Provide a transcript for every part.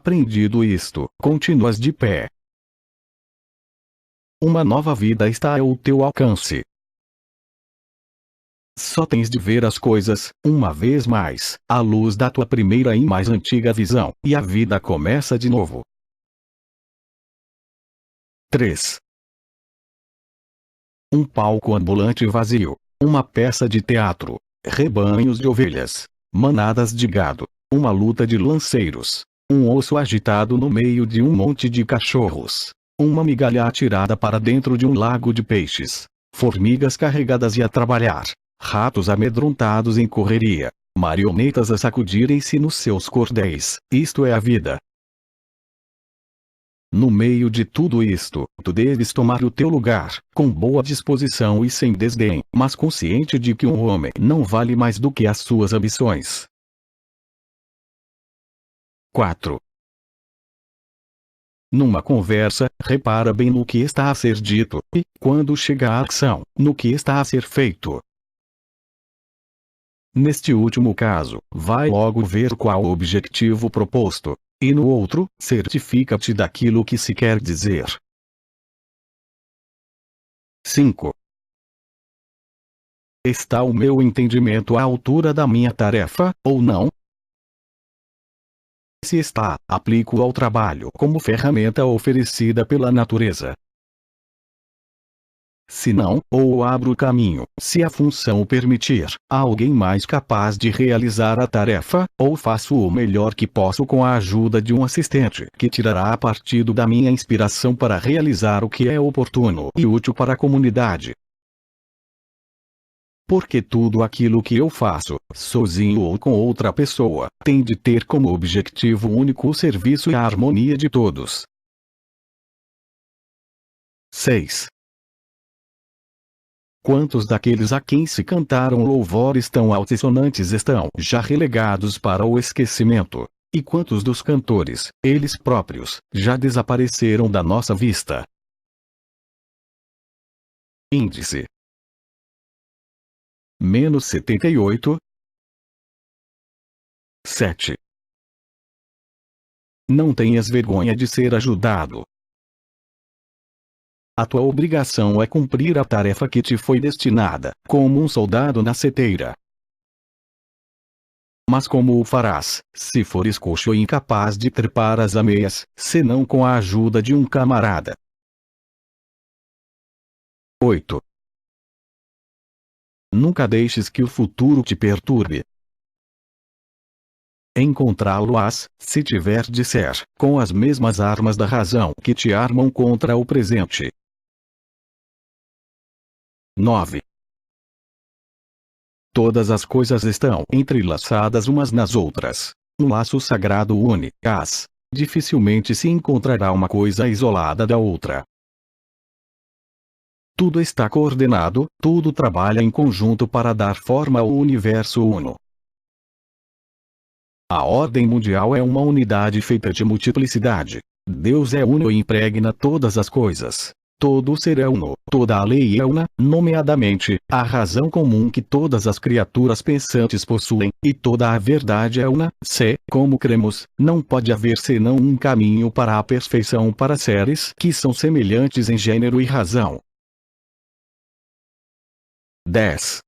aprendido isto, continuas de pé. Uma nova vida está ao teu alcance. Só tens de ver as coisas, uma vez mais, à luz da tua primeira e mais antiga visão, e a vida começa de novo. 3. Um palco ambulante vazio, uma peça de teatro, rebanhos de ovelhas, manadas de gado, uma luta de lanceiros, um osso agitado no meio de um monte de cachorros, uma migalha atirada para dentro de um lago de peixes, formigas carregadas a trabalhar, ratos amedrontados em correria, marionetas a sacudirem-se nos seus cordéis. Isto é a vida. No meio de tudo isto, tu deves tomar o teu lugar, com boa disposição e sem desdém, mas consciente de que um homem não vale mais do que as suas ambições. 4. Numa conversa, repara bem no que está a ser dito, e, quando chega a ação, no que está a ser feito. Neste último caso, vai logo ver qual o objetivo proposto, e no outro, certifica-te daquilo que se quer dizer. 5. Está o meu entendimento à altura da minha tarefa, ou não? Se está, aplico-o ao trabalho como ferramenta oferecida pela natureza. Se não, ou abro o caminho, se a função o permitir, a alguém mais capaz de realizar a tarefa, ou faço o melhor que posso com a ajuda de um assistente que tirará partido da minha inspiração para realizar o que é oportuno e útil para a comunidade. Porque tudo aquilo que eu faço, sozinho ou com outra pessoa, tem de ter como objetivo único o serviço e a harmonia de todos. 6. Quantos daqueles a quem se cantaram louvores tão altissonantes estão já relegados para o esquecimento? E quantos dos cantores, eles próprios, já desapareceram da nossa vista? Índice -78. 7. Não tenhas vergonha de ser ajudado. A tua obrigação é cumprir a tarefa que te foi destinada, como um soldado na seteira. Mas como o farás, se fores coxo e incapaz de trepar as ameias, senão com a ajuda de um camarada? 8. Nunca deixes que o futuro te perturbe. Encontrá-lo-ás, se tiver de ser, com as mesmas armas da razão que te armam contra o presente. 9. Todas as coisas estão entrelaçadas umas nas outras. Um laço sagrado une-as. Dificilmente se encontrará uma coisa isolada da outra. Tudo está coordenado, tudo trabalha em conjunto para dar forma ao universo uno. A ordem mundial é uma unidade feita de multiplicidade. Deus é uno e impregna todas as coisas. Todo ser é uno, toda a lei é una, nomeadamente, a razão comum que todas as criaturas pensantes possuem, e toda a verdade é una, se, como cremos, não pode haver senão um caminho para a perfeição para seres que são semelhantes em gênero e razão. 10.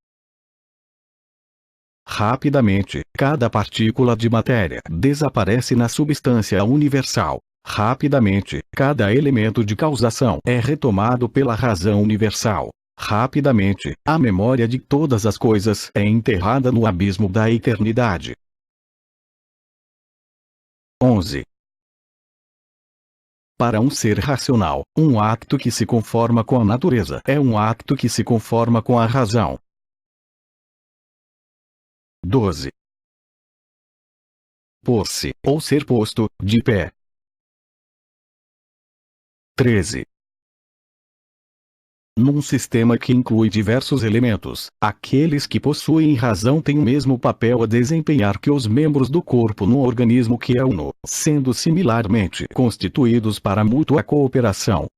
Rapidamente, cada partícula de matéria desaparece na substância universal. Rapidamente, cada elemento de causação é retomado pela razão universal. Rapidamente, a memória de todas as coisas é enterrada no abismo da eternidade. 11. Para um ser racional, um acto que se conforma com a natureza é um acto que se conforma com a razão. 12. Pôr-se, ou ser posto, de pé. 13. Num sistema que inclui diversos elementos, aqueles que possuem razão têm o mesmo papel a desempenhar que os membros do corpo no organismo que é uno, sendo similarmente constituídos para mútua cooperação.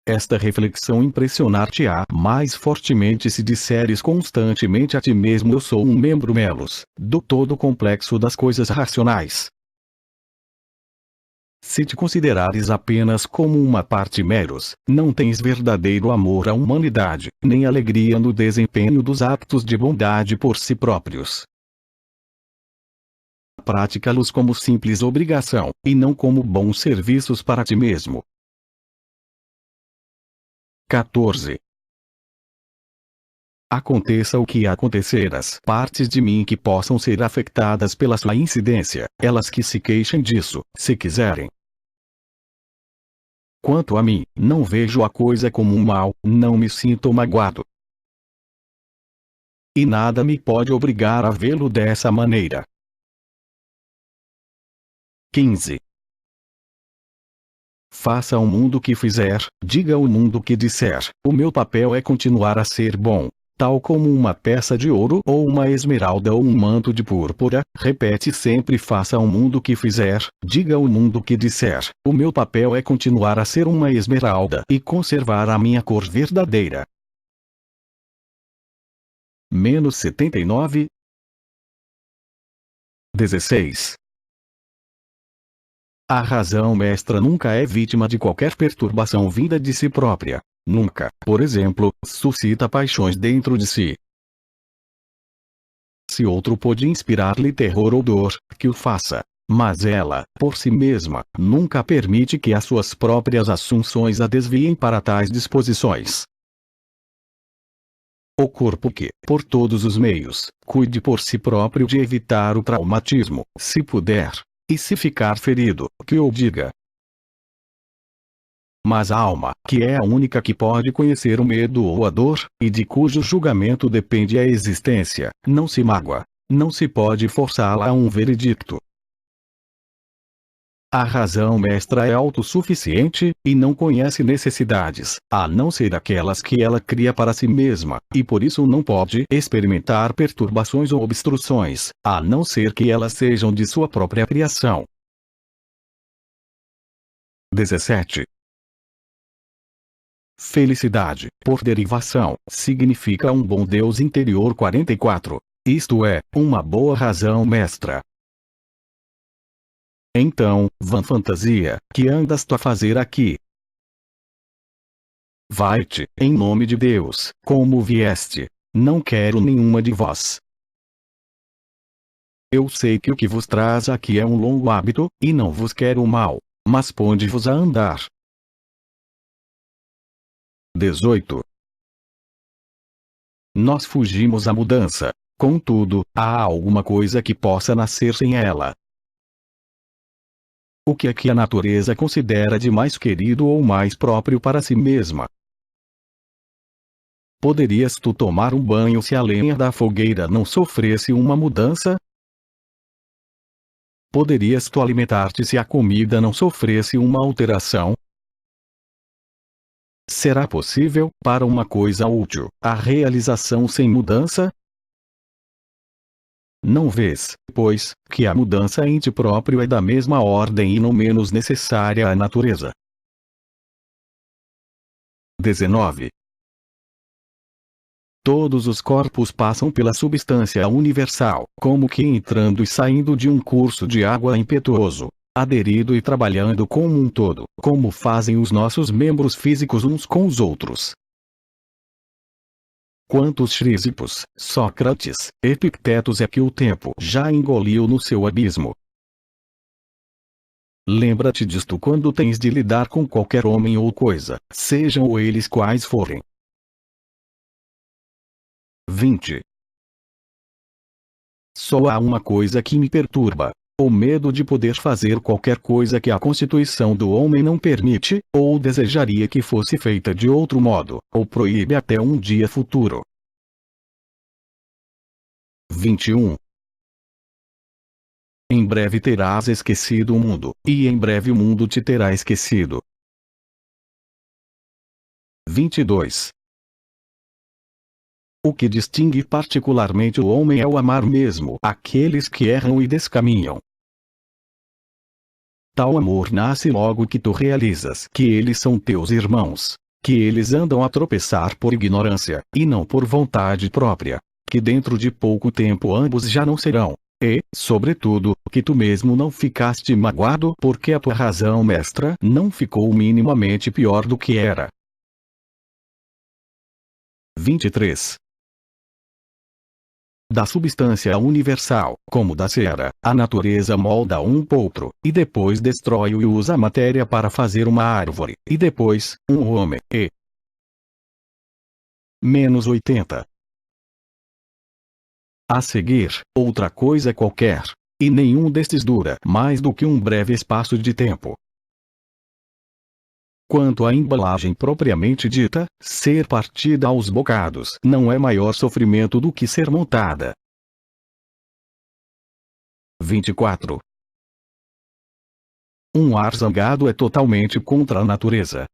Esta reflexão impressionar-te-á mais fortemente se disseres constantemente a ti mesmo: eu sou um membro melos, do todo complexo das coisas racionais. Se te considerares apenas como uma parte meros, não tens verdadeiro amor à humanidade, nem alegria no desempenho dos atos de bondade por si próprios. Pratica-los como simples obrigação, e não como bons serviços para ti mesmo. 14. Aconteça o que acontecer, as partes de mim que possam ser afetadas pela sua incidência, elas que se queixem disso, se quiserem. Quanto a mim, não vejo a coisa como um mal, não me sinto magoado. E nada me pode obrigar a vê-lo dessa maneira. 15. Faça ao mundo o que fizer, diga ao mundo o que disser, o meu papel é continuar a ser bom. Tal como uma peça de ouro ou uma esmeralda ou um manto de púrpura, repete sempre: faça ao mundo o que fizer, diga ao mundo o que disser, o meu papel é continuar a ser uma esmeralda e conservar a minha cor verdadeira. Menos 79. 16. A razão mestra nunca é vítima de qualquer perturbação vinda de si própria. Nunca, por exemplo, suscita paixões dentro de si. Se outro pode inspirar-lhe terror ou dor, que o faça. Mas ela, por si mesma, nunca permite que as suas próprias assunções a desviem para tais disposições. O corpo que, por todos os meios, cuide por si próprio de evitar o traumatismo, se puder. E se ficar ferido, que o diga. Mas a alma, que é a única que pode conhecer o medo ou a dor, e de cujo julgamento depende a existência, não se mágoa. Não se pode forçá-la a um veredicto. A razão mestra é autossuficiente, e não conhece necessidades, a não ser aquelas que ela cria para si mesma, e por isso não pode experimentar perturbações ou obstruções, a não ser que elas sejam de sua própria criação. 17. Felicidade, por derivação, significa um bom Deus interior. 44. Isto é, uma boa razão mestra. Então, vã fantasia, que andas tu a fazer aqui? Vai-te, em nome de Deus, como vieste. Não quero nenhuma de vós. Eu sei que o que vos traz aqui é um longo hábito, e não vos quero mal, mas ponde-vos a andar. 18. Nós fugimos à mudança. Contudo, há alguma coisa que possa nascer sem ela. O que é que a natureza considera de mais querido ou mais próprio para si mesma? Poderias tu tomar um banho se a lenha da fogueira não sofresse uma mudança? Poderias tu alimentar-te se a comida não sofresse uma alteração? Será possível, para uma coisa útil, a realização sem mudança? Não vês, pois, que a mudança em ti próprio é da mesma ordem e não menos necessária à natureza. 19. Todos os corpos passam pela substância universal, como que entrando e saindo de um curso de água impetuoso, aderido e trabalhando como um todo, como fazem os nossos membros físicos uns com os outros. Quantos Chrísipos, Sócrates, Epictetos é que o tempo já engoliu no seu abismo? Lembra-te disto quando tens de lidar com qualquer homem ou coisa, sejam eles quais forem. 20. Só há uma coisa que me perturba: o medo de poder fazer qualquer coisa que a constituição do homem não permite, ou desejaria que fosse feita de outro modo, ou proíbe até um dia futuro. 21. Em breve terás esquecido o mundo, e em breve o mundo te terá esquecido. 22. O que distingue particularmente o homem é o amar mesmo aqueles que erram e descaminham. Tal amor nasce logo que tu realizas que eles são teus irmãos, que eles andam a tropeçar por ignorância, e não por vontade própria, que dentro de pouco tempo ambos já não serão, E, sobretudo, que tu mesmo não ficaste magoado porque a tua razão mestra não ficou minimamente pior do que era. 23. Da substância universal, como da cera, a natureza molda um potro, e depois destrói e usa a matéria para fazer uma árvore, e depois, um homem, e... 80. A seguir, outra coisa qualquer. E nenhum destes dura mais do que um breve espaço de tempo. Quanto à embalagem propriamente dita, ser partida aos bocados não é maior sofrimento do que ser montada. 24. Um ar zangado é totalmente contra a natureza.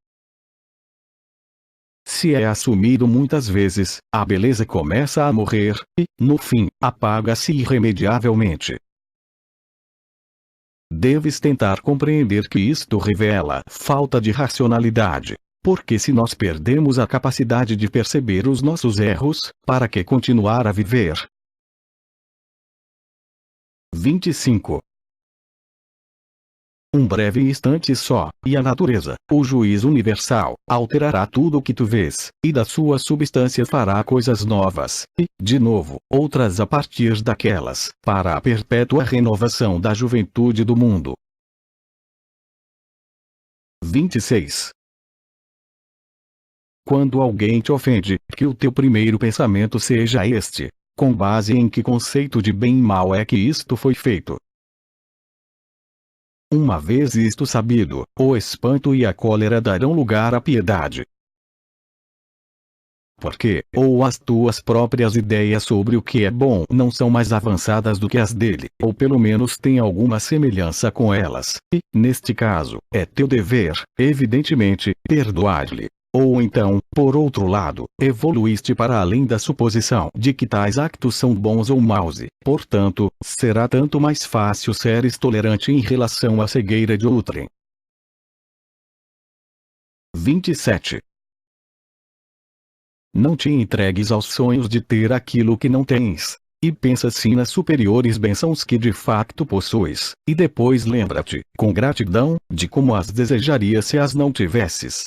Se é assumido muitas vezes, a beleza começa a morrer, e, no fim, apaga-se irremediavelmente. Deves tentar compreender que isto revela falta de racionalidade. Porque se nós perdemos a capacidade de perceber os nossos erros, para que continuar a viver? 25. Um breve instante só, e a natureza, o juiz universal, alterará tudo o que tu vês, e da sua substância fará coisas novas, e, de novo, outras a partir daquelas, para a perpétua renovação da juventude do mundo. 26. Quando alguém te ofende, que o teu primeiro pensamento seja este: com base em que conceito de bem e mal é que isto foi feito? Uma vez isto sabido, o espanto e a cólera darão lugar à piedade. Porque, ou as tuas próprias ideias sobre o que é bom não são mais avançadas do que as dele, ou pelo menos têm alguma semelhança com elas, e, neste caso, é teu dever, evidentemente, perdoar-lhe. Ou então, por outro lado, evoluíste para além da suposição de que tais actos são bons ou maus e, portanto, será tanto mais fácil seres tolerante em relação à cegueira de outrem. 27. Não te entregues aos sonhos de ter aquilo que não tens. E pensa sim nas superiores bênçãos que de facto possuis, e depois lembra-te, com gratidão, de como as desejarias se as não tivesses.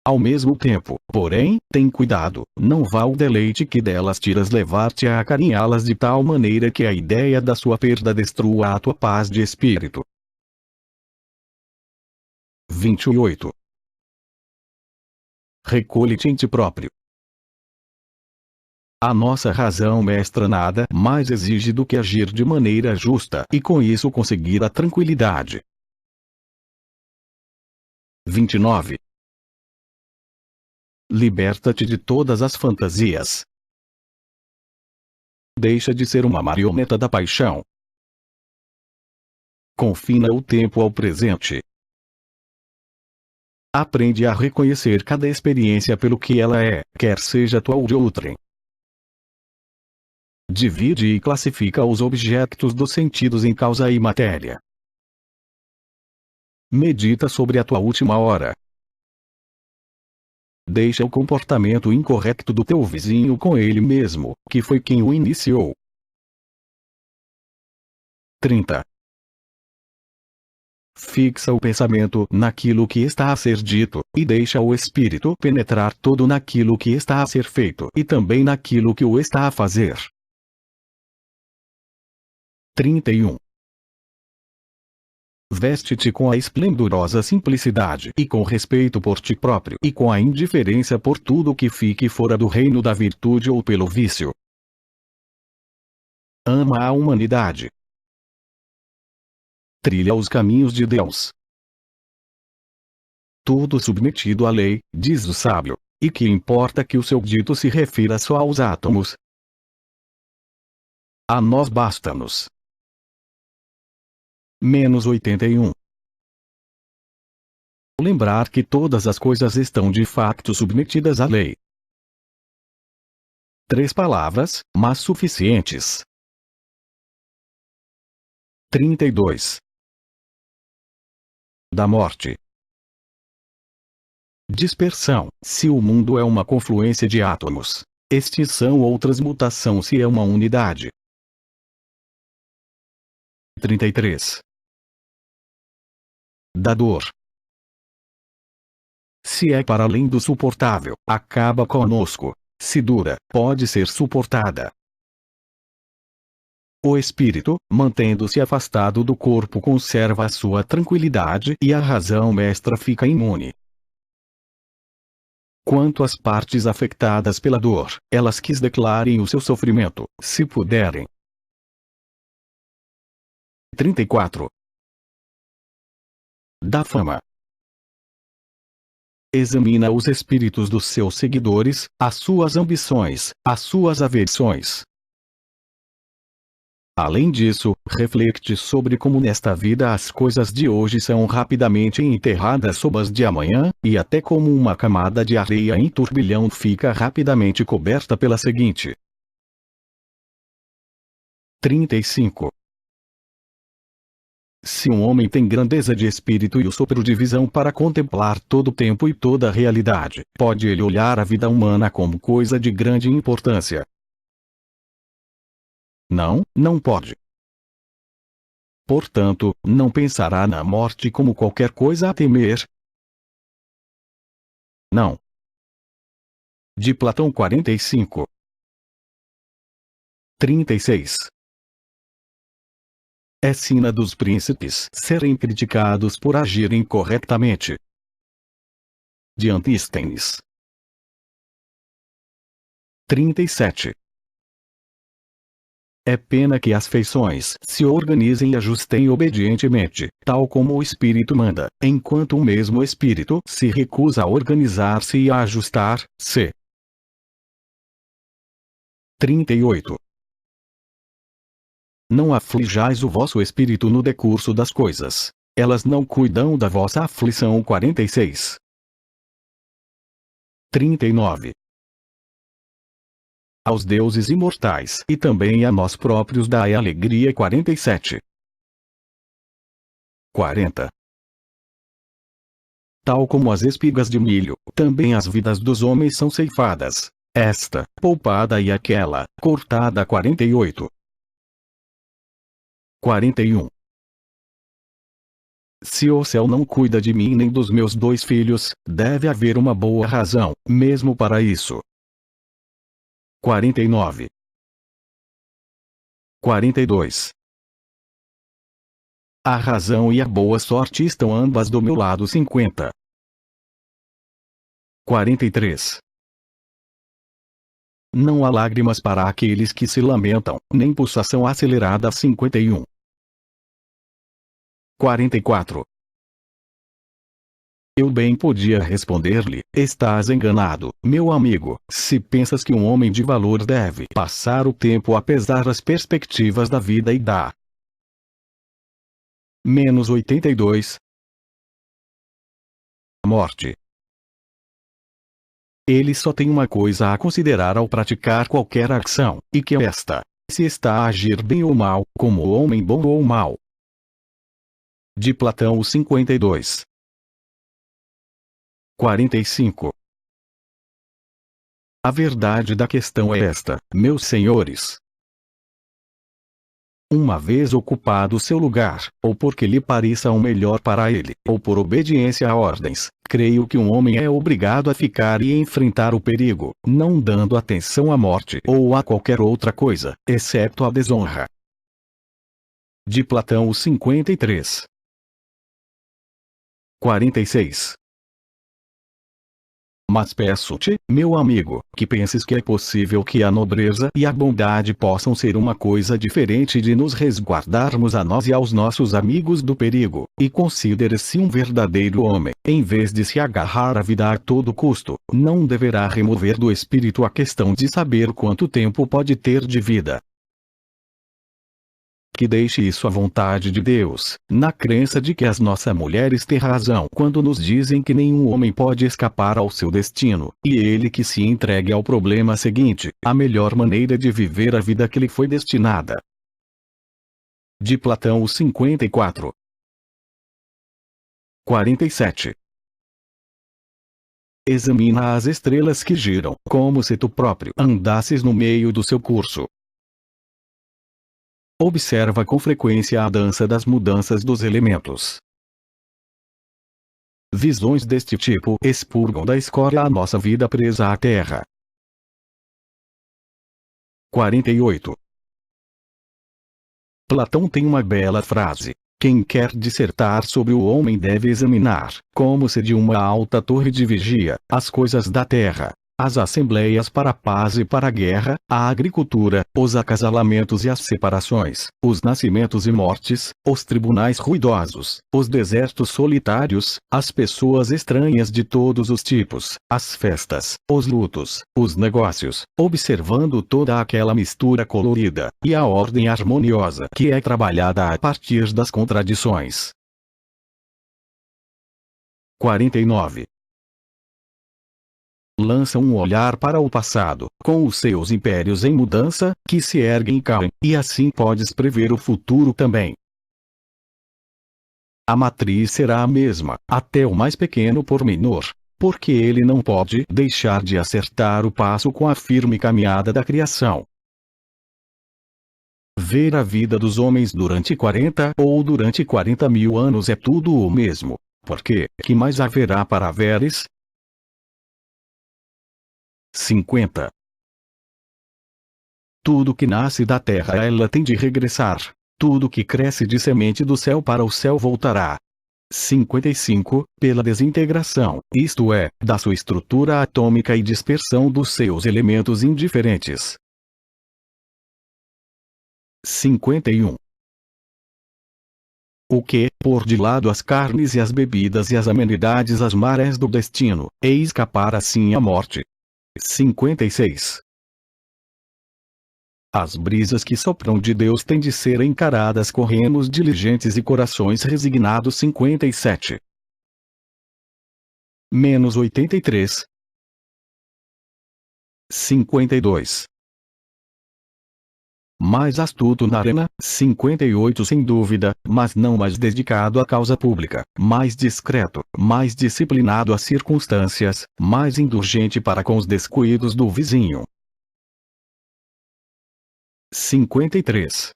Ao mesmo tempo, porém, tem cuidado, não vá o deleite que delas tiras levar-te a acarinhá-las de tal maneira que a ideia da sua perda destrua a tua paz de espírito. 28. Recolhe-te em ti próprio. A nossa razão mestra nada mais exige do que agir de maneira justa e com isso conseguir a tranquilidade. 29. Liberta-te de todas as fantasias. Deixa de ser uma marioneta da paixão. Confina o tempo ao presente. Aprende a reconhecer cada experiência pelo que ela é, quer seja tua ou de outrem. Divide e classifica os objetos dos sentidos em causa e matéria. Medita sobre a tua última hora. Deixa o comportamento incorreto do teu vizinho com ele mesmo, que foi quem o iniciou. 30. Fixa o pensamento naquilo que está a ser dito, e deixa o espírito penetrar todo naquilo que está a ser feito e também naquilo que o está a fazer. 31. Veste-te com a esplendorosa simplicidade e com respeito por ti próprio e com a indiferença por tudo que fique fora do reino da virtude ou pelo vício. Ama a humanidade. Trilha os caminhos de Deus. Tudo submetido à lei, diz o sábio, e que importa que o seu dito se refira só aos átomos. A nós basta-nos. 81. Lembrar que todas as coisas estão de facto submetidas à lei. 3 palavras, mas suficientes. 32. Da morte. Dispersão, se o mundo é uma confluência de átomos. Extinção ou transmutação se é uma unidade. 33. Da dor. Se é para além do suportável, acaba conosco. Se dura, pode ser suportada. O espírito, mantendo-se afastado do corpo, conserva a sua tranquilidade e a razão mestra fica imune. Quanto às partes afetadas pela dor, elas que declarem o seu sofrimento, se puderem. 34. Da fama. Examina os espíritos dos seus seguidores, as suas ambições, as suas aversões. Além disso, reflete sobre como nesta vida as coisas de hoje são rapidamente enterradas sob as de amanhã, e até como uma camada de areia em turbilhão fica rapidamente coberta pela seguinte. 35. Se um homem tem grandeza de espírito e o sopro de visão para contemplar todo o tempo e toda a realidade, pode ele olhar a vida humana como coisa de grande importância? Não, não pode. Portanto, não pensará na morte como qualquer coisa a temer? Não. De Platão 45. 36. É sina dos príncipes serem criticados por agirem corretamente. De Antístenes. 37. É pena que as feições se organizem e ajustem obedientemente, tal como o espírito manda, enquanto o mesmo espírito se recusa a organizar-se e a ajustar-se. 38. Não aflijais o vosso espírito no decurso das coisas. Elas não cuidam da vossa aflição. 46. 39. Aos deuses imortais e também a nós próprios dai alegria. 47. 40. Tal como as espigas de milho, também as vidas dos homens são ceifadas. Esta, poupada e aquela, cortada. 48. 41. Se o céu não cuida de mim nem dos meus 2 filhos, deve haver uma boa razão, mesmo para isso. 49. 42. A razão e a boa sorte estão ambas do meu lado. 50. 43. Não há lágrimas para aqueles que se lamentam, nem pulsação acelerada. 51. 44. Eu bem podia responder-lhe: estás enganado, meu amigo, se pensas que um homem de valor deve passar o tempo a pesar as perspectivas da vida e da menos 82. Morte. Ele só tem uma coisa a considerar ao praticar qualquer ação, e que é esta: se está a agir bem ou mal, como homem bom ou mau. De Platão 52. 45. A verdade da questão é esta, meus senhores. Uma vez ocupado seu lugar, ou porque lhe pareça o melhor para ele, ou por obediência a ordens, creio que um homem é obrigado a ficar e enfrentar o perigo, não dando atenção à morte ou a qualquer outra coisa, exceto à desonra. De Platão 53. 46. Mas peço-te, meu amigo, que penses que é possível que a nobreza e a bondade possam ser uma coisa diferente de nos resguardarmos a nós e aos nossos amigos do perigo, e considere-se um verdadeiro homem, em vez de se agarrar à vida a todo custo, não deverá remover do espírito a questão de saber quanto tempo pode ter de vida. Que deixe isso à vontade de Deus, na crença de que as nossas mulheres têm razão quando nos dizem que nenhum homem pode escapar ao seu destino, e ele que se entregue ao problema seguinte, a melhor maneira de viver a vida que lhe foi destinada. De Platão 54. 47. Examina as estrelas que giram, como se tu próprio andasses no meio do seu curso. observa com frequência a dança das mudanças dos elementos. Visões deste tipo expurgam da escória a nossa vida presa à terra. 48. Platão tem uma bela frase: quem quer dissertar sobre o homem deve examinar, como se de uma alta torre de vigia, as coisas da terra, as assembleias para a paz e para a guerra, a agricultura, os acasalamentos e as separações, os nascimentos e mortes, os tribunais ruidosos, os desertos solitários, as pessoas estranhas de todos os tipos, as festas, os lutos, os negócios, observando toda aquela mistura colorida, e a ordem harmoniosa que é trabalhada a partir das contradições. 49. Lança um olhar para o passado, com os seus impérios em mudança, que se erguem e caem, e assim podes prever o futuro também. A matriz será a mesma, até o mais pequeno pormenor, porque ele não pode deixar de acertar o passo com a firme caminhada da criação. Ver a vida dos homens durante 40 ou durante 40.000 anos é tudo o mesmo, porque, que mais haverá para veres? 50. Tudo que nasce da terra a ela tem de regressar, tudo que cresce de semente do céu para o céu voltará. 55. Pela desintegração, isto é, da sua estrutura atômica e dispersão dos seus elementos indiferentes. 51. O que, por de lado as carnes e as bebidas e as amenidades as marés do destino, e escapar assim à morte. 56. As brisas que sopram de Deus têm de ser encaradas com remos diligentes e corações resignados. 57. Menos 83. 52. Mais astuto na arena, 58 sem dúvida, mas não mais dedicado à causa pública, mais discreto, mais disciplinado às circunstâncias, mais indulgente para com os descuidos do vizinho. 53.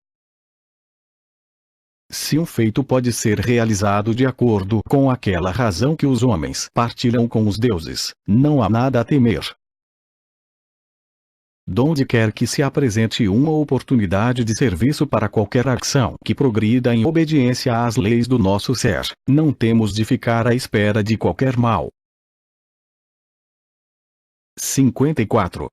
Se um feito pode ser realizado de acordo com aquela razão que os homens partilham com os deuses, não há nada a temer. Donde quer que se apresente uma oportunidade de serviço para qualquer ação que progrida em obediência às leis do nosso ser, não temos de ficar à espera de qualquer mal. 54.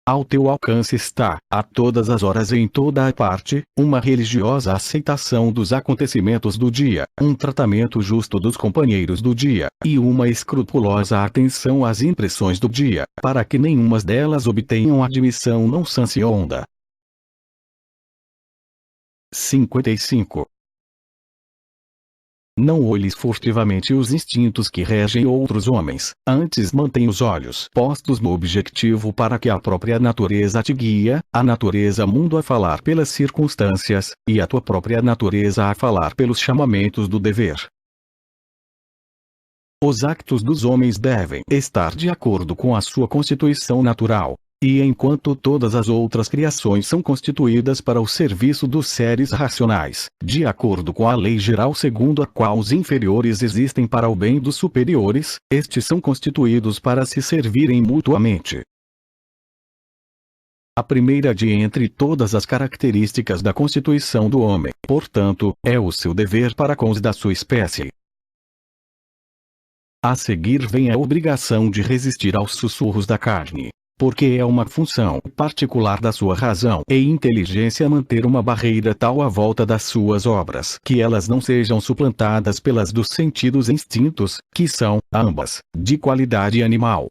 Ao teu alcance está, a todas as horas e em toda a parte, uma religiosa aceitação dos acontecimentos do dia, um tratamento justo dos companheiros do dia, e uma escrupulosa atenção às impressões do dia, para que nenhuma delas obtenham admissão não sancionada. 55. Não olhes furtivamente os instintos que regem outros homens, antes mantém os olhos postos no objetivo para que a própria natureza te guia, a natureza mundo a falar pelas circunstâncias, e a tua própria natureza a falar pelos chamamentos do dever. Os actos dos homens devem estar de acordo com a sua constituição natural. E enquanto todas as outras criações são constituídas para o serviço dos seres racionais, de acordo com a lei geral segundo a qual os inferiores existem para o bem dos superiores, estes são constituídos para se servirem mutuamente. A primeira de entre todas as características da constituição do homem, portanto, é o seu dever para com os da sua espécie. A seguir vem a obrigação de resistir aos sussurros da carne. Porque é uma função particular da sua razão e inteligência manter uma barreira tal à volta das suas obras que elas não sejam suplantadas pelas dos sentidos e instintos, que são, ambas, de qualidade animal.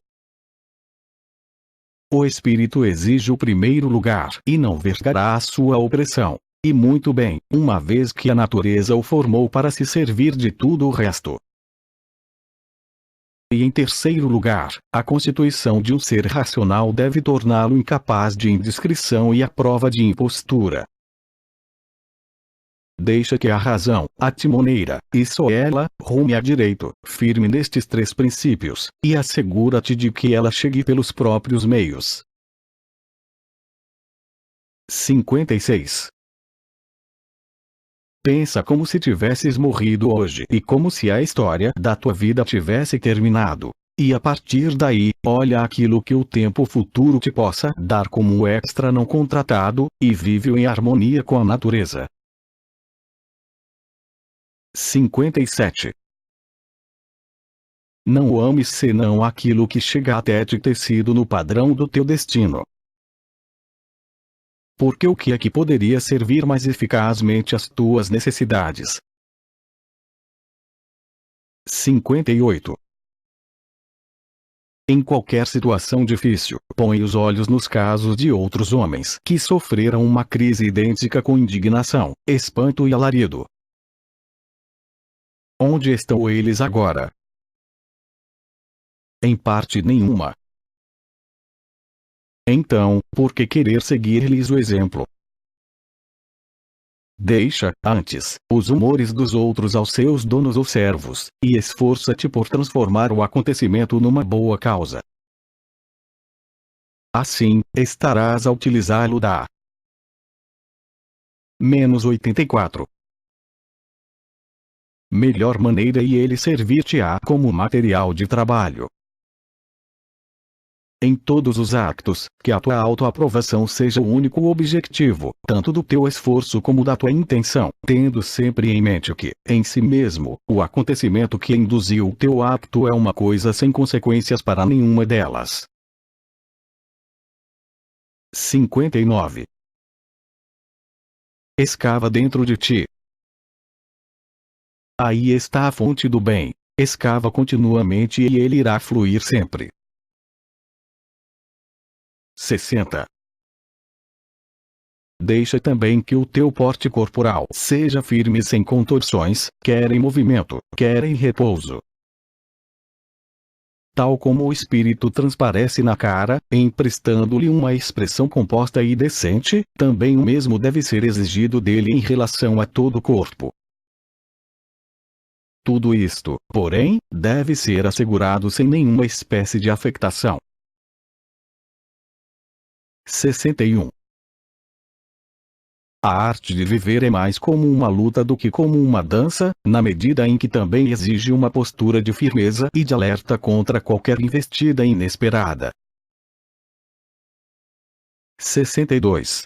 O espírito exige o primeiro lugar e não vergará a sua opressão. E muito bem, uma vez que a natureza o formou para se servir de tudo o resto. E em terceiro lugar, a constituição de um ser racional deve torná-lo incapaz de indiscrição e à prova de impostura. Deixa que a razão, a timoneira, e só ela, rume a direito, firme nestes três princípios, e assegura-te de que ela chegue pelos próprios meios. 56. Pensa como se tivesses morrido hoje e como se a história da tua vida tivesse terminado. E a partir daí, olha aquilo que o tempo futuro te possa dar como extra não contratado, e vive em harmonia com a natureza. 57. Não ames senão aquilo que chega até te ter sido no padrão do teu destino. Porque o que é que poderia servir mais eficazmente às tuas necessidades? 58. Em qualquer situação difícil, põe os olhos nos casos de outros homens que sofreram uma crise idêntica com indignação, espanto e alarido. Onde estão eles agora? Em parte nenhuma. Então, por que querer seguir-lhes o exemplo? Deixa, antes, os humores dos outros aos seus donos ou servos, e esforça-te por transformar o acontecimento numa boa causa. Assim, estarás a utilizá-lo da menos 84. Melhor maneira e ele servir-te-á como material de trabalho. Em todos os actos, que a tua autoaprovação seja o único objetivo, tanto do teu esforço como da tua intenção, tendo sempre em mente que, em si mesmo, o acontecimento que induziu o teu acto é uma coisa sem consequências para nenhuma delas. 59. Escava dentro de ti. Aí está a fonte do bem. Escava continuamente e ele irá fluir sempre. 60. Deixa também que o teu porte corporal seja firme sem contorções, quer em movimento, quer em repouso. Tal como o espírito transparece na cara, emprestando-lhe uma expressão composta e decente, também o mesmo deve ser exigido dele em relação a todo o corpo. Tudo isto, porém, deve ser assegurado sem nenhuma espécie de afectação. 61. A arte de viver é mais como uma luta do que como uma dança, na medida em que também exige uma postura de firmeza e de alerta contra qualquer investida inesperada. 62.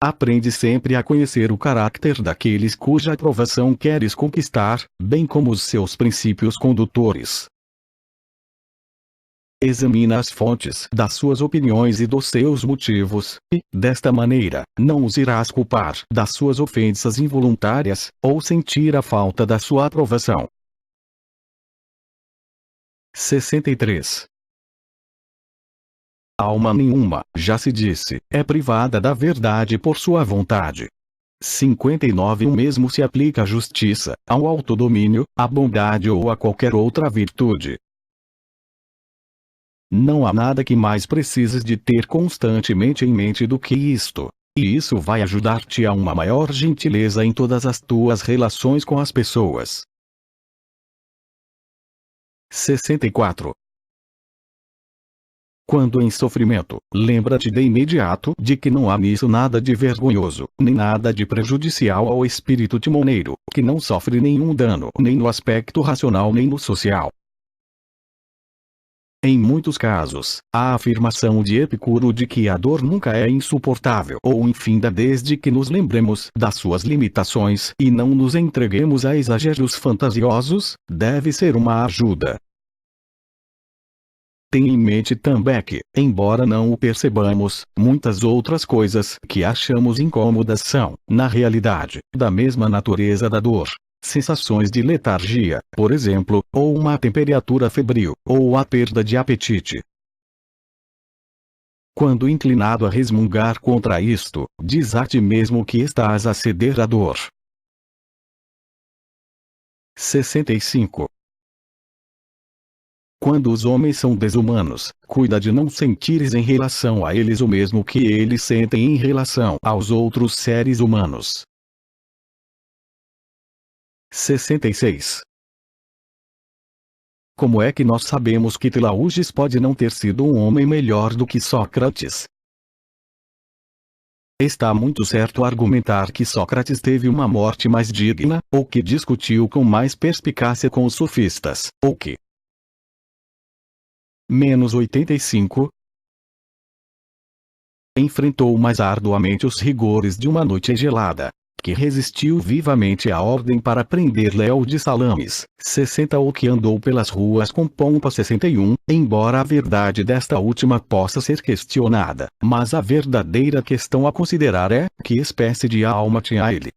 Aprende sempre a conhecer o caráter daqueles cuja aprovação queres conquistar, bem como os seus princípios condutores. Examina as fontes das suas opiniões e dos seus motivos, e, desta maneira, não os irás culpar das suas ofensas involuntárias, ou sentir a falta da sua aprovação. 63. Alma nenhuma, já se disse, é privada da verdade por sua vontade. 59. O mesmo se aplica à justiça, ao autodomínio, à bondade ou a qualquer outra virtude. Não há nada que mais precises de ter constantemente em mente do que isto. E isso vai ajudar-te a uma maior gentileza em todas as tuas relações com as pessoas. 64. Quando em sofrimento, lembra-te de imediato de que não há nisso nada de vergonhoso, nem nada de prejudicial ao espírito timoneiro, que não sofre nenhum dano nem no aspecto racional nem no social. Em muitos casos, a afirmação de Epicuro de que a dor nunca é insuportável ou infinda desde que nos lembremos das suas limitações e não nos entreguemos a exageros fantasiosos, deve ser uma ajuda. Tenha em mente também que, embora não o percebamos, muitas outras coisas que achamos incômodas são, na realidade, da mesma natureza da dor. Sensações de letargia, por exemplo, ou uma temperatura febril, ou a perda de apetite. Quando inclinado a resmungar contra isto, diz a ti mesmo que estás a ceder à dor. 65. Quando os homens são desumanos, cuida de não sentires em relação a eles o mesmo que eles sentem em relação aos outros seres humanos. 66. Como é que nós sabemos que Telauges pode não ter sido um homem melhor do que Sócrates? Está muito certo argumentar que Sócrates teve uma morte mais digna, ou que discutiu com mais perspicácia com os sofistas, ou que -85 enfrentou mais arduamente os rigores de uma noite gelada, que resistiu vivamente à ordem para prender Léo de Salamis, 60 ou que andou pelas ruas com pompa 61, embora a verdade desta última possa ser questionada, mas a verdadeira questão a considerar é, que espécie de alma tinha ele?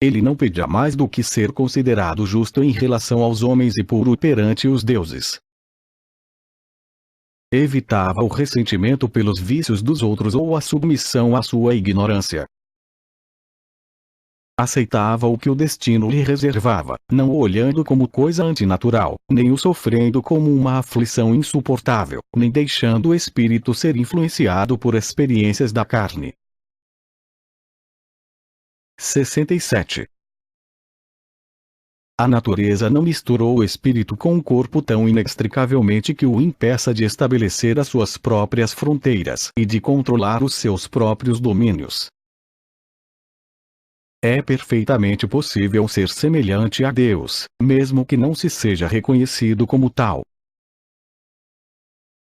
Ele não pedia mais do que ser considerado justo em relação aos homens e puro perante os deuses. Evitava o ressentimento pelos vícios dos outros ou a submissão à sua ignorância. Aceitava o que o destino lhe reservava, não o olhando como coisa antinatural, nem o sofrendo como uma aflição insuportável, nem deixando o espírito ser influenciado por experiências da carne. 67. A natureza não misturou o espírito com o corpo tão inextricavelmente que o impeça de estabelecer as suas próprias fronteiras e de controlar os seus próprios domínios. É perfeitamente possível ser semelhante a Deus, mesmo que não se seja reconhecido como tal.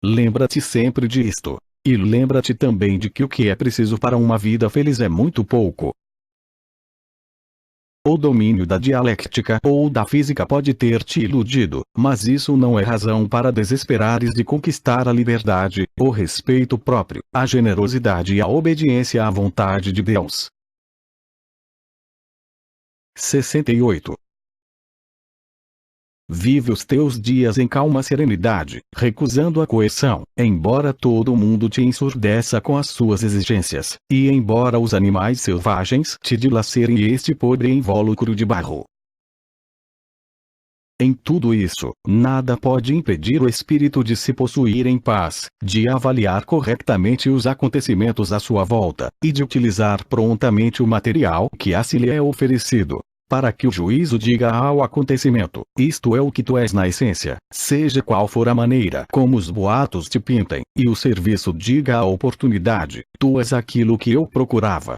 Lembra-te sempre disto. E lembra-te também de que o que é preciso para uma vida feliz é muito pouco. O domínio da dialética ou da física pode ter te iludido, mas isso não é razão para desesperares de conquistar a liberdade, o respeito próprio, a generosidade e a obediência à vontade de Deus. 68. Vive os teus dias em calma serenidade, recusando a coerção, embora todo o mundo te ensurdeça com as suas exigências, e embora os animais selvagens te dilacerem este podre invólucro de barro. Em tudo isso, nada pode impedir o espírito de se possuir em paz, de avaliar corretamente os acontecimentos à sua volta, e de utilizar prontamente o material que a si lhe é oferecido, para que o juízo diga ao acontecimento, isto é o que tu és na essência, seja qual for a maneira como os boatos te pintem, e o serviço diga à oportunidade, tu és aquilo que eu procurava.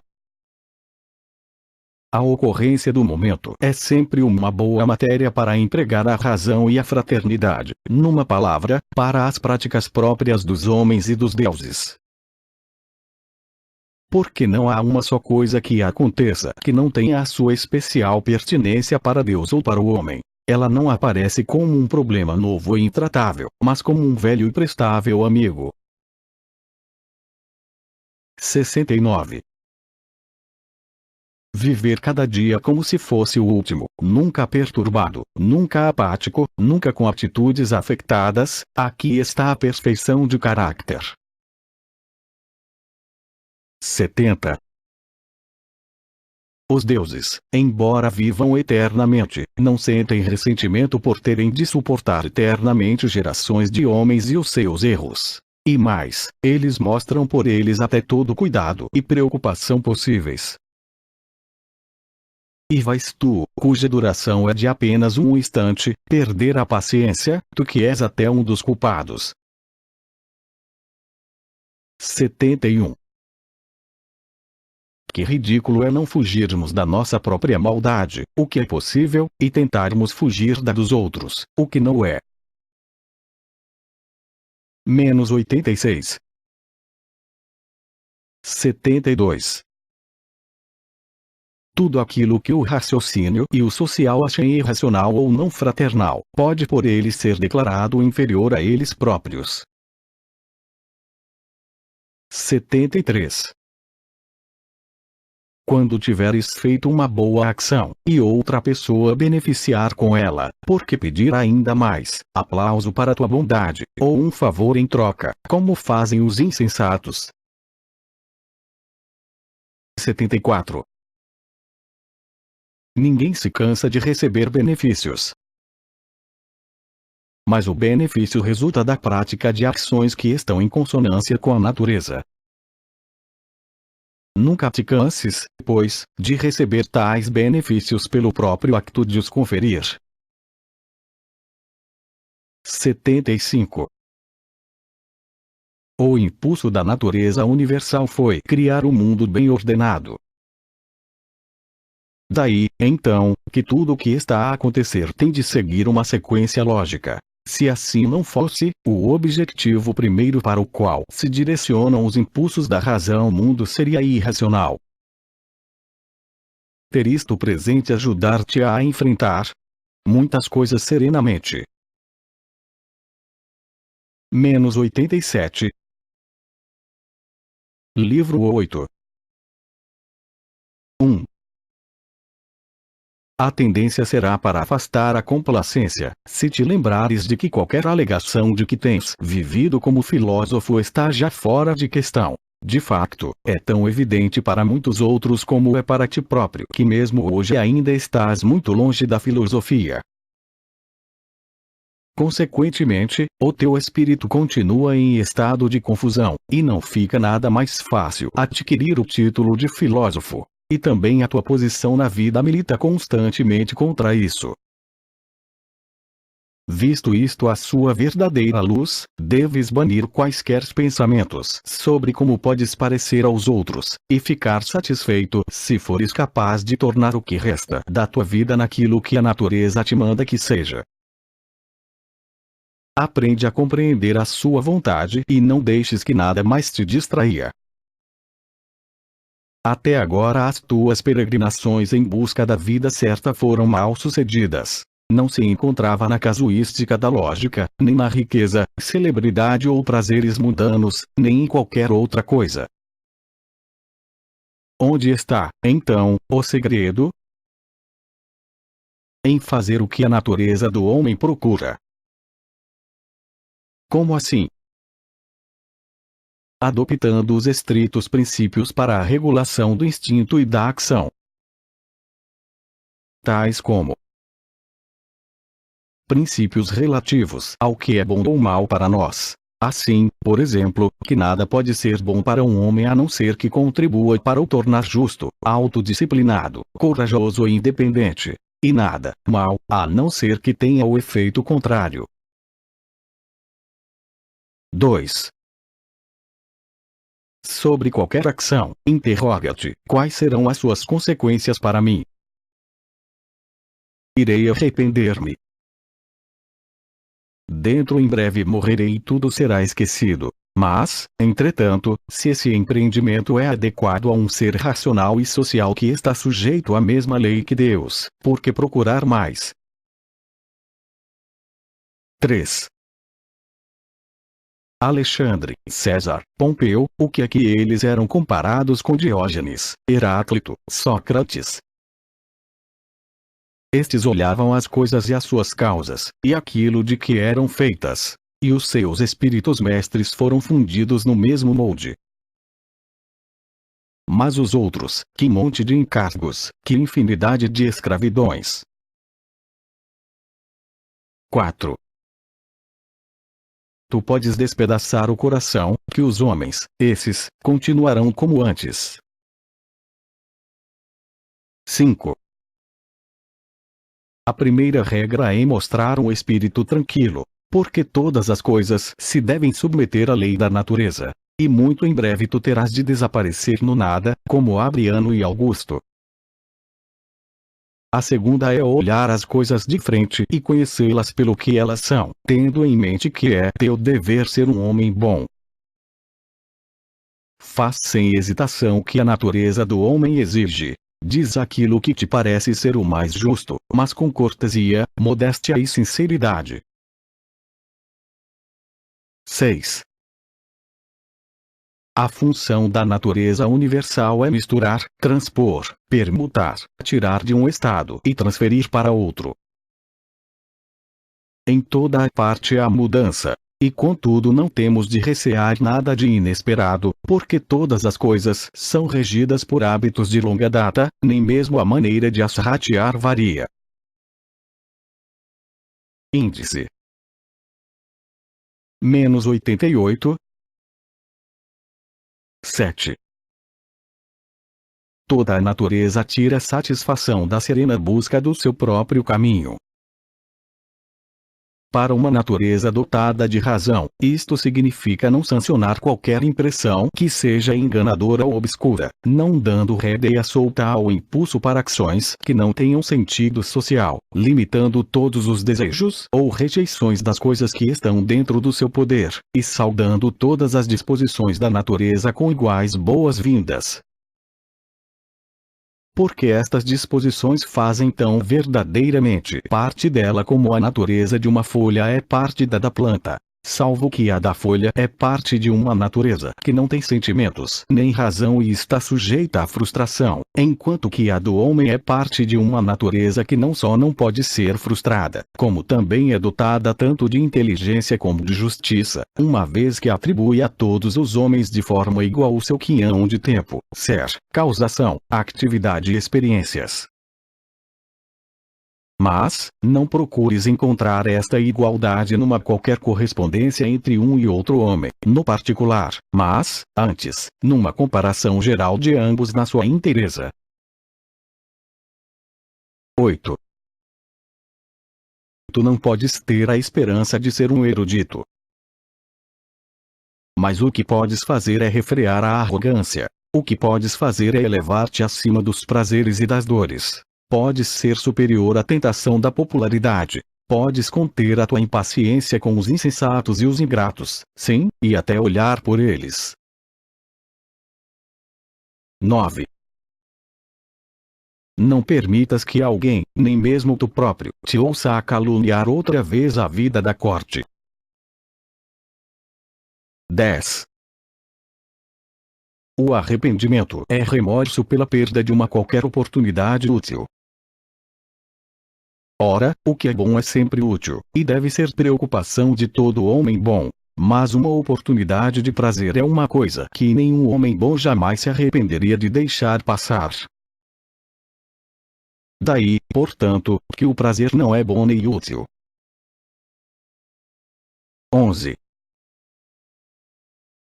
A ocorrência do momento é sempre uma boa matéria para empregar a razão e a fraternidade, numa palavra, para as práticas próprias dos homens e dos deuses. Porque não há uma só coisa que aconteça que não tenha a sua especial pertinência para Deus ou para o homem. Ela não aparece como um problema novo e intratável, mas como um velho e prestável amigo. 69. Viver cada dia como se fosse o último, nunca perturbado, nunca apático, nunca com atitudes afetadas, aqui está a perfeição de caráter. 70. Os deuses, embora vivam eternamente, não sentem ressentimento por terem de suportar eternamente gerações de homens e os seus erros. E mais, eles mostram por eles até todo cuidado e preocupação possíveis. E vais tu, cuja duração é de apenas um instante, perder a paciência, tu que és até um dos culpados. 71. Que ridículo é não fugirmos da nossa própria maldade, o que é possível, e tentarmos fugir da dos outros, o que não é. -86. 72. Tudo aquilo que o raciocínio e o social achem irracional ou não fraternal, pode por eles ser declarado inferior a eles próprios. 73. Quando tiveres feito uma boa ação, e outra pessoa beneficiar com ela, porque pedir ainda mais, aplauso para tua bondade, ou um favor em troca, como fazem os insensatos. 74. Ninguém se cansa de receber benefícios. Mas o benefício resulta da prática de ações que estão em consonância com a natureza. Nunca te canses, pois, de receber tais benefícios pelo próprio acto de os conferir. 75. O impulso da natureza universal foi criar um mundo bem ordenado. Daí, então, que tudo o que está a acontecer tem de seguir uma sequência lógica. Se assim não fosse, o objetivo primeiro para o qual se direcionam os impulsos da razão ao mundo seria irracional. Ter isto presente ajudar-te a enfrentar muitas coisas serenamente. Menos 87. Livro 8. 1. A tendência será para afastar a complacência, se te lembrares de que qualquer alegação de que tens vivido como filósofo está já fora de questão. De facto, é tão evidente para muitos outros como é para ti próprio que mesmo hoje ainda estás muito longe da filosofia. Consequentemente, o teu espírito continua em estado de confusão, e não fica nada mais fácil adquirir o título de filósofo. E também a tua posição na vida milita constantemente contra isso. Visto isto à sua verdadeira luz, deves banir quaisquer pensamentos sobre como podes parecer aos outros, e ficar satisfeito se fores capaz de tornar o que resta da tua vida naquilo que a natureza te manda que seja. Aprende a compreender a sua vontade e não deixes que nada mais te distraia. Até agora as tuas peregrinações em busca da vida certa foram mal sucedidas. Não se encontrava na casuística da lógica, nem na riqueza, celebridade ou prazeres mundanos, nem em qualquer outra coisa. Onde está, então, o segredo? Em fazer o que a natureza do homem procura. Como assim? Adoptando os estritos princípios para a regulação do instinto e da ação. Tais como princípios relativos ao que é bom ou mal para nós. Assim, por exemplo, que nada pode ser bom para um homem a não ser que contribua para o tornar justo, autodisciplinado, corajoso e independente. E nada mal, a não ser que tenha o efeito contrário. 2. Sobre qualquer ação, interroga-te: quais serão as suas consequências para mim? Irei arrepender-me. Dentro em breve morrerei e tudo será esquecido. Mas, entretanto, se esse empreendimento é adequado a um ser racional e social que está sujeito à mesma lei que Deus, por que procurar mais? 3. Alexandre, César, Pompeu, o que é que eles eram comparados com Diógenes, Heráclito, Sócrates? Estes olhavam as coisas e as suas causas, e aquilo de que eram feitas. E os seus espíritos mestres foram fundidos no mesmo molde. Mas os outros, que monte de encargos, que infinidade de escravidões. 4. Tu podes despedaçar o coração, que os homens, esses, continuarão como antes. 5. A primeira regra é mostrar um espírito tranquilo, porque todas as coisas se devem submeter à lei da natureza. E muito em breve tu terás de desaparecer no nada, como Adriano e Augusto. A segunda é olhar as coisas de frente e conhecê-las pelo que elas são, tendo em mente que é teu dever ser um homem bom. Faz sem hesitação o que a natureza do homem exige. Diz aquilo que te parece ser o mais justo, mas com cortesia, modéstia e sinceridade. 6. A função da natureza universal é misturar, transpor, permutar, tirar de um estado e transferir para outro. Em toda a parte há mudança. E contudo não temos de recear nada de inesperado, porque todas as coisas são regidas por hábitos de longa data, nem mesmo a maneira de as ratear varia. Índice menos 88. 7. Toda a natureza tira satisfação da serena busca do seu próprio caminho. Para uma natureza dotada de razão, isto significa não sancionar qualquer impressão que seja enganadora ou obscura, não dando rédea solta ao impulso para ações que não tenham sentido social, limitando todos os desejos ou rejeições das coisas que estão dentro do seu poder, e saudando todas as disposições da natureza com iguais boas-vindas. Porque estas disposições fazem tão verdadeiramente parte dela como a natureza de uma folha é parte da planta, salvo que a da folha é parte de uma natureza que não tem sentimentos nem razão e está sujeita à frustração, enquanto que a do homem é parte de uma natureza que não só não pode ser frustrada, como também é dotada tanto de inteligência como de justiça, uma vez que atribui a todos os homens de forma igual o seu quinhão de tempo, ser, causação, atividade e experiências. Mas, não procures encontrar esta igualdade numa qualquer correspondência entre um e outro homem, no particular, mas, antes, numa comparação geral de ambos na sua inteireza. 8. Tu não podes ter a esperança de ser um erudito. Mas o que podes fazer é refrear a arrogância. O que podes fazer é elevar-te acima dos prazeres e das dores. Podes ser superior à tentação da popularidade. Podes conter a tua impaciência com os insensatos e os ingratos, sim, e até olhar por eles. 9. Não permitas que alguém, nem mesmo tu próprio, te ouça a caluniar outra vez a vida da corte. 10. O arrependimento é remorso pela perda de uma qualquer oportunidade útil. Ora, o que é bom é sempre útil, e deve ser preocupação de todo homem bom. Mas uma oportunidade de prazer é uma coisa que nenhum homem bom jamais se arrependeria de deixar passar. Daí, portanto, que o prazer não é bom nem útil. 11.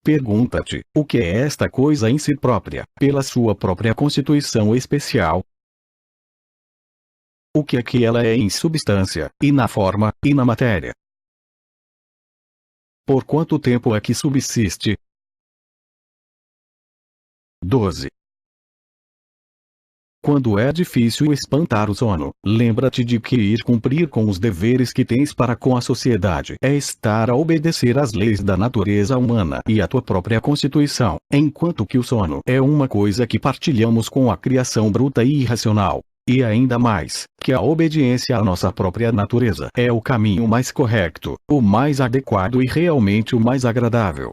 Pergunta-te, o que é esta coisa em si própria, pela sua própria constituição especial? O que é que ela é em substância, e na forma, e na matéria? Por quanto tempo é que subsiste? 12. Quando é difícil espantar o sono, lembra-te de que ir cumprir com os deveres que tens para com a sociedade é estar a obedecer às leis da natureza humana e à tua própria constituição, enquanto que o sono é uma coisa que partilhamos com a criação bruta e irracional. E ainda mais, que a obediência à nossa própria natureza é o caminho mais correto, o mais adequado e realmente o mais agradável.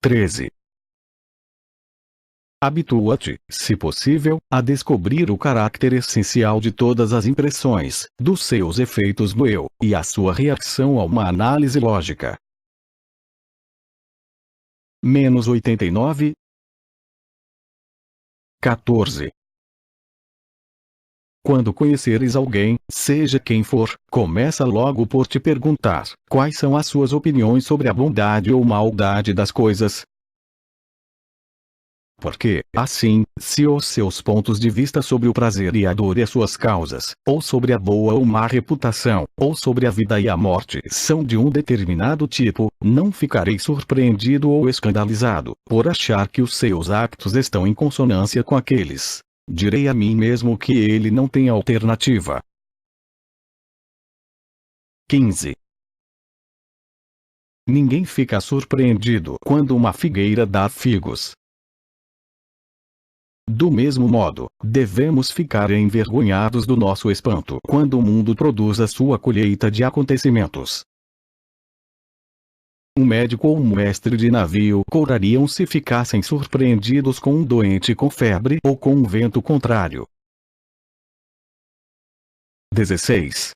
13. Habitua-te, se possível, a descobrir o caráter essencial de todas as impressões, dos seus efeitos no eu, e a sua reação a uma análise lógica. Menos 89. 14. Quando conheceres alguém, seja quem for, começa logo por te perguntar, quais são as suas opiniões sobre a bondade ou maldade das coisas? Porque, assim, se os seus pontos de vista sobre o prazer e a dor e as suas causas, ou sobre a boa ou má reputação, ou sobre a vida e a morte são de um determinado tipo, não ficarei surpreendido ou escandalizado, por achar que os seus actos estão em consonância com aqueles. Direi a mim mesmo que ele não tem alternativa. 15. Ninguém fica surpreendido quando uma figueira dá figos. Do mesmo modo, devemos ficar envergonhados do nosso espanto quando o mundo produz a sua colheita de acontecimentos. Um médico ou um mestre de navio corariam se ficassem surpreendidos com um doente com febre ou com um vento contrário. 16.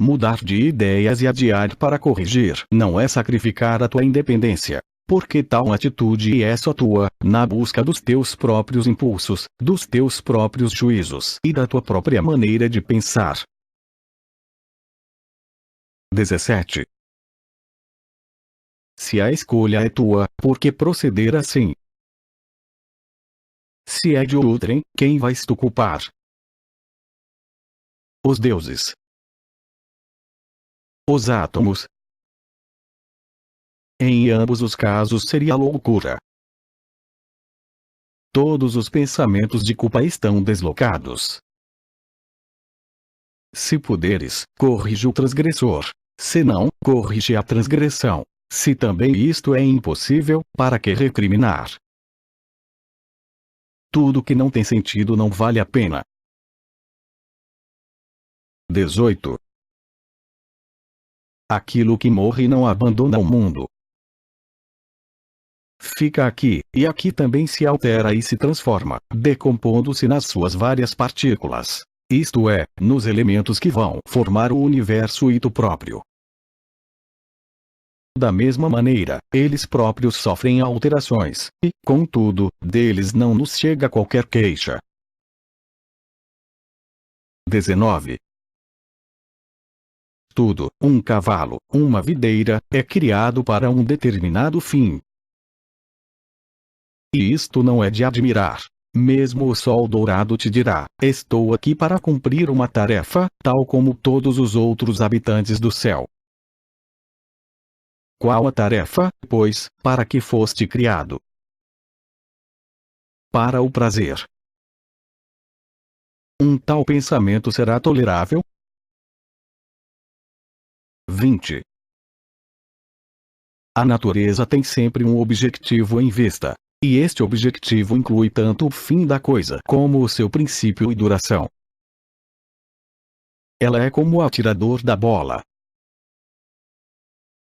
Mudar de ideias e adiar para corrigir não é sacrificar a tua independência. Porque tal atitude é só tua, na busca dos teus próprios impulsos, dos teus próprios juízos e da tua própria maneira de pensar. 17. Se a escolha é tua, por que proceder assim? Se é de outrem, quem vais tu culpar? os deuses, os átomos. Em ambos os casos seria loucura. Todos os pensamentos de culpa estão deslocados. Se puderes, corrige o transgressor. Se não, corrige a transgressão. Se também isto é impossível, para que recriminar? Tudo que não tem sentido não vale a pena. 18. Aquilo que morre não abandona o mundo. Fica aqui, e aqui também se altera e se transforma, decompondo-se nas suas várias partículas. Isto é, nos elementos que vão formar o universo ito próprio. Da mesma maneira, eles próprios sofrem alterações, e, contudo, deles não nos chega qualquer queixa. 19. Tudo, um cavalo, uma videira, é criado para um determinado fim. E isto não é de admirar. Mesmo o sol dourado te dirá: estou aqui para cumprir uma tarefa, tal como todos os outros habitantes do céu. Qual a tarefa, pois, para que foste criado? Para o prazer. Um tal pensamento será tolerável? 20. A natureza tem sempre um objetivo em vista. E este objetivo inclui tanto o fim da coisa como o seu princípio e duração. Ela é como o atirador da bola.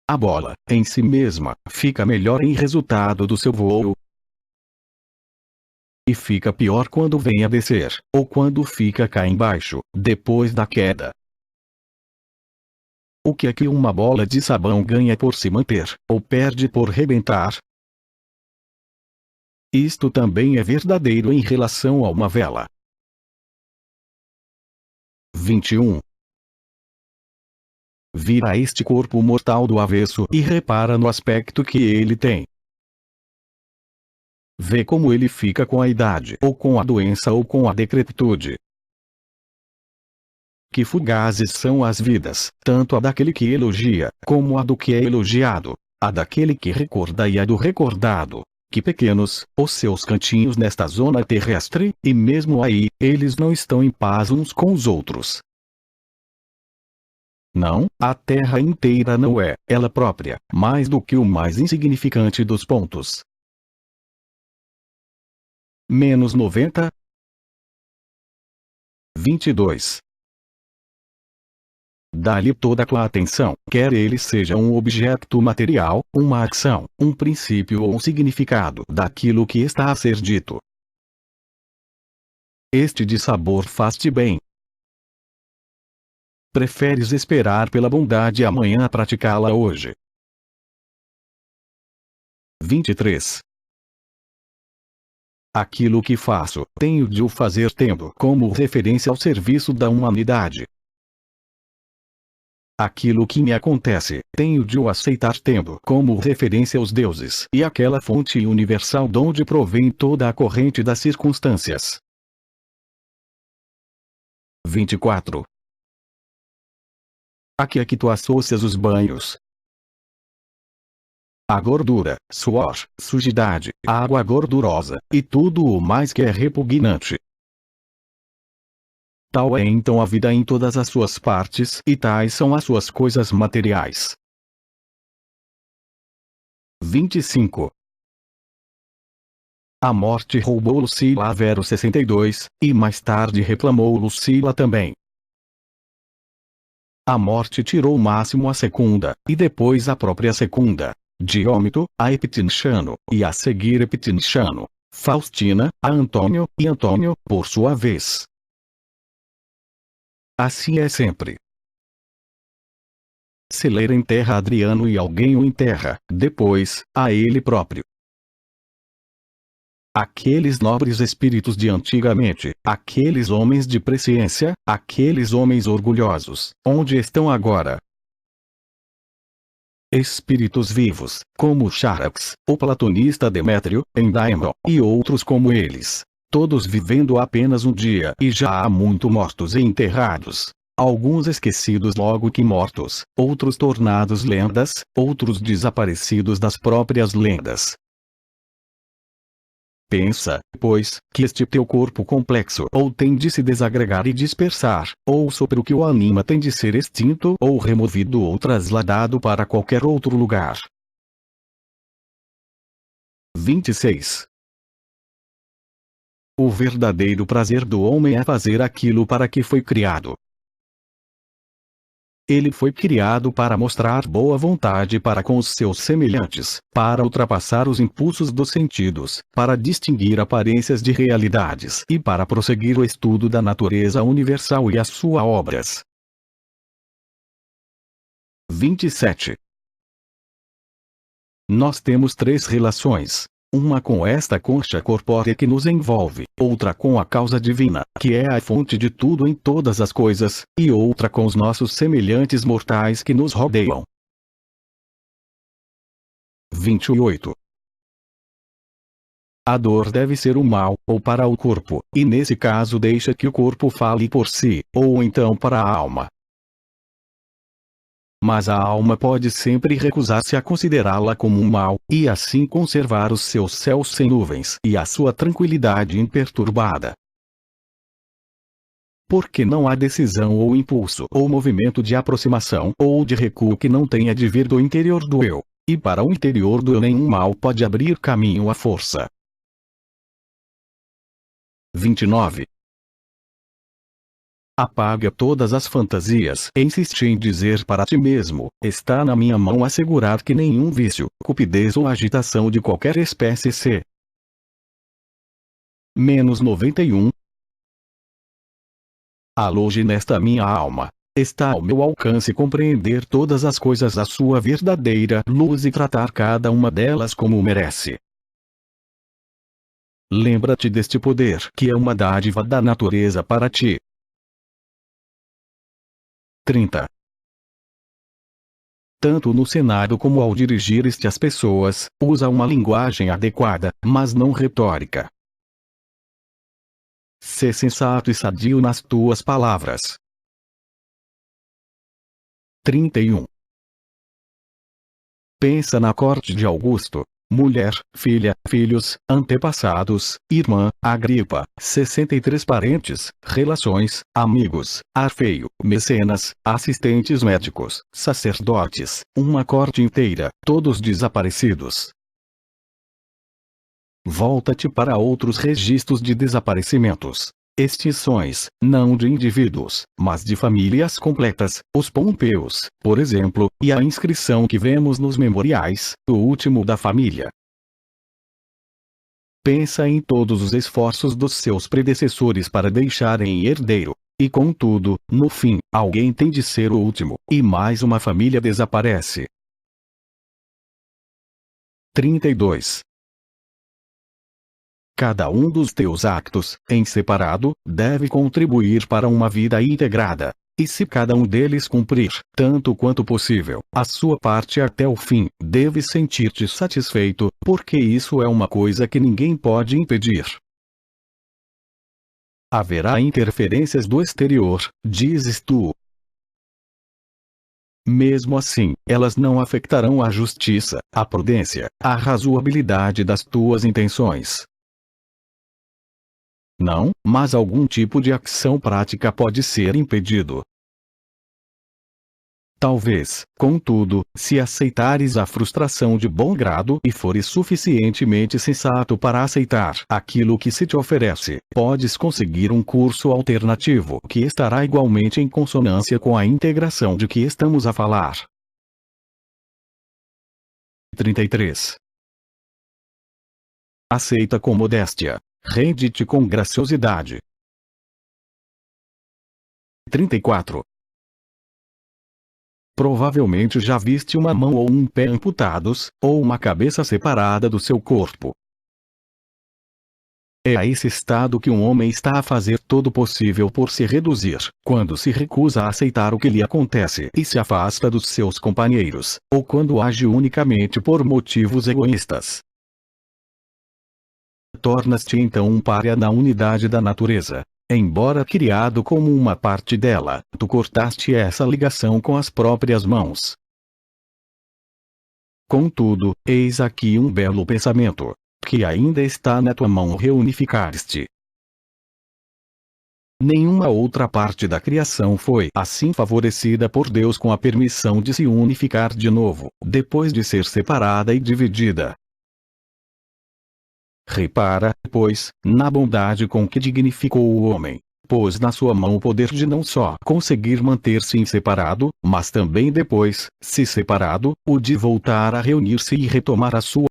A bola, em si mesma, fica melhor em resultado do seu voo. E fica pior quando vem a descer, ou quando fica cá embaixo, depois da queda. O que é que uma bola de sabão ganha por se manter, ou perde por rebentar? Isto também é verdadeiro em relação a uma vela. 21. Vira este corpo mortal do avesso e repara no aspecto que ele tem. Vê como ele fica com a idade, ou com a doença ou com a decrepitude. Que fugazes são as vidas, tanto a daquele que elogia, como a do que é elogiado, a daquele que recorda e a do recordado. Que pequenos, os seus cantinhos nesta zona terrestre, e mesmo aí, eles não estão em paz uns com os outros. Não, a Terra inteira não é, ela própria, mais do que o mais insignificante dos pontos. Menos 90. 22. Dá-lhe toda a tua atenção, quer ele seja um objeto material, uma ação, um princípio ou um significado daquilo que está a ser dito. Este dissabor faz-te bem. Preferes esperar pela bondade amanhã a praticá-la hoje. 23. Aquilo que faço, tenho de o fazer tendo como referência ao serviço da humanidade. Aquilo que me acontece, tenho de o aceitar tendo como referência os deuses e aquela fonte universal donde provém toda a corrente das circunstâncias. 24. A que é que tu associas os banhos? A gordura, suor, sujidade, água gordurosa, e tudo o mais que é repugnante. Tal é então a vida em todas as suas partes, e tais são as suas coisas materiais. 25. A morte roubou Lucila a Vero 62, e mais tarde reclamou Lucila também. A morte tirou o máximo a Secunda, e depois a própria Secunda. Diômito, a Epitinchano, e a seguir Epitinchano. Faustina, a Antônio, e Antônio, por sua vez. Assim é sempre. Celeira enterra Adriano e alguém o enterra, depois, a ele próprio. Aqueles nobres espíritos de antigamente, aqueles homens de presciência, aqueles homens orgulhosos, onde estão agora? Espíritos vivos, como Charax, o platonista Demétrio, Endaimon, e outros como eles. Todos vivendo apenas um dia e já há muito mortos e enterrados. alguns esquecidos logo que mortos, outros tornados lendas, outros desaparecidos das próprias lendas. Pensa, pois, que este teu corpo complexo ou tem de se desagregar e dispersar, ou sobre o que o anima tem de ser extinto ou removido ou trasladado para qualquer outro lugar. 26. O verdadeiro prazer do homem é fazer aquilo para que foi criado. Ele foi criado para mostrar boa vontade para com os seus semelhantes, para ultrapassar os impulsos dos sentidos, para distinguir aparências de realidades e para prosseguir o estudo da natureza universal e as suas obras. 27. Nós temos três relações. Uma com esta concha corpórea que nos envolve, outra com a causa divina, que é a fonte de tudo em todas as coisas, e outra com os nossos semelhantes mortais que nos rodeiam. 28. A dor deve ser o mal, ou para o corpo, e nesse caso deixa que o corpo fale por si, ou então para a alma. Mas a alma pode sempre recusar-se a considerá-la como um mal, e assim conservar os seus céus sem nuvens e a sua tranquilidade imperturbada. Porque não há decisão ou impulso ou movimento de aproximação ou de recuo que não tenha de vir do interior do eu, e para o interior do eu nenhum mal pode abrir caminho à força. 29. Apaga todas as fantasias. Insiste em dizer para ti mesmo: está na minha mão assegurar que nenhum vício, cupidez ou agitação de qualquer espécie se. -91. Aloje nesta minha alma. Está ao meu alcance compreender todas as coisas à sua verdadeira luz e tratar cada uma delas como merece. Lembra-te deste poder que é uma dádiva da natureza para ti. 30. Tanto no cenário como ao dirigir-te às pessoas, usa uma linguagem adequada, mas não retórica. Sê sensato e sadio nas tuas palavras. 31. Pensa na corte de Augusto. Mulher, filha, filhos, antepassados, irmã, Agripa, 63 parentes, relações, amigos, arfeio, mecenas, assistentes médicos, sacerdotes, uma corte inteira, todos desaparecidos. Volta-te para outros registros de desaparecimentos. Extinções, não de indivíduos, mas de famílias completas, os Pompeus, por exemplo, e a inscrição que vemos nos memoriais, o último da família. Pensa em todos os esforços dos seus predecessores para deixarem herdeiro, e contudo, no fim, alguém tem de ser o último, e mais uma família desaparece. 32. Cada um dos teus actos, em separado, deve contribuir para uma vida integrada. E se cada um deles cumprir, tanto quanto possível, a sua parte até o fim, deves sentir-te satisfeito, porque isso é uma coisa que ninguém pode impedir. Haverá interferências do exterior, dizes tu. Mesmo assim, elas não afetarão a justiça, a prudência, a razoabilidade das tuas intenções. Não, mas algum tipo de ação prática pode ser impedido. Talvez, contudo, se aceitares a frustração de bom grado e fores suficientemente sensato para aceitar aquilo que se te oferece, podes conseguir um curso alternativo que estará igualmente em consonância com a integração de que estamos a falar. 33. Aceita com modéstia. Rende-te com graciosidade. 34. Provavelmente já viste uma mão ou um pé amputados, ou uma cabeça separada do seu corpo. É a esse estado que um homem está a fazer todo o possível por se reduzir, quando se recusa a aceitar o que lhe acontece e se afasta dos seus companheiros, ou quando age unicamente por motivos egoístas. Tornas-te então um pária na unidade da natureza. embora criado como uma parte dela, tu cortaste essa ligação com as próprias mãos. Contudo, eis aqui um belo pensamento, que ainda está na tua mão reunificar-te. Nenhuma outra parte da criação foi assim favorecida por Deus com a permissão de se unificar de novo, depois de ser separada e dividida. Repara, pois, na bondade com que dignificou o homem. Pôs na sua mão o poder de não só conseguir manter-se inseparado, mas também depois, se separado, o de voltar a reunir-se e retomar a sua